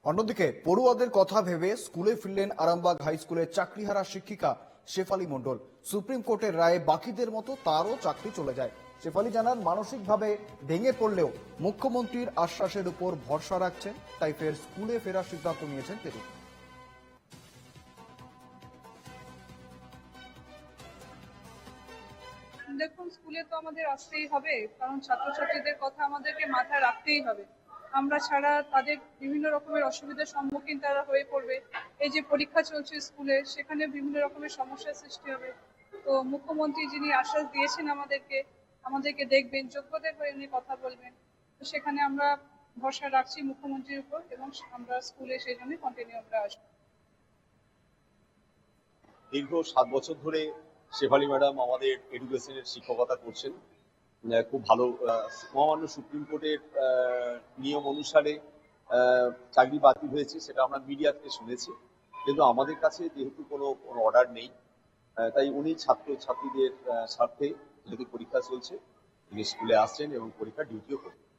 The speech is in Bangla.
অন্যদিকে পড়ুয়াদের কথা ভেবে স্কুলে ফিরলেন আরামবাগ হাই স্কুলের চাকরিহারা শিক্ষিকা শেফালী মণ্ডল। সুপ্রিম কোর্টের রায়ে বাকিদের মতো তারও চাকরি চলে যায়। শেফালী জানান, মানসিকভাবে ভেঙে পড়লেও মুখ্যমন্ত্রীর আশ্বাসের উপর ভরসা রাখছেন, তাই ফের স্কুলে ফেরার সিদ্ধান্ত নিয়েছেন তিনি। দেখুন, স্কুলে তো আমাদের আসতেই হবে, কারণ ছাত্রছাত্রীদের কথা আমাদেরকে মাথায় রাখতেই হবে। আমরা ছাড়া তাদের বিভিন্ন রকমের অসুবিধার সম্মুখীন তারা হয়ে পড়বে। এই যে পরীক্ষা চলছে স্কুলে, সেখানে বিভিন্ন রকমের সমস্যার সৃষ্টি হবে। তো মুখ্যমন্ত্রী যিনি আশ্বাস দিয়েছেন আমাদেরকে দেখবেন, যোগ্যদের হয়ে উনি কথা বলবেন। তো সেখানে আমরা ভরসা রাখছি মুখ্যমন্ত্রীর উপর, এবং আমরা স্কুলে সেই জন্য কন্টিনিউ আমরা আসবো। দীর্ঘ 7 বছর ধরে শেফালী ম্যাডাম আমাদের এডুকেশনের শিক্ষকতা করছেন। খুব ভালো। মহামান্য সুপ্রিম কোর্টের নিয়ম অনুসারে চাকরি বাতিল হয়েছে, সেটা আমরা মিডিয়া থেকে শুনেছি, কিন্তু আমাদের কাছে যেহেতু কোনো অর্ডার নেই, তাই উনি ছাত্রছাত্রীদের স্বার্থে যেহেতু পরীক্ষা চলছে, তিনি স্কুলে আসছেন এবং পরীক্ষা ডিউটিও করছেন।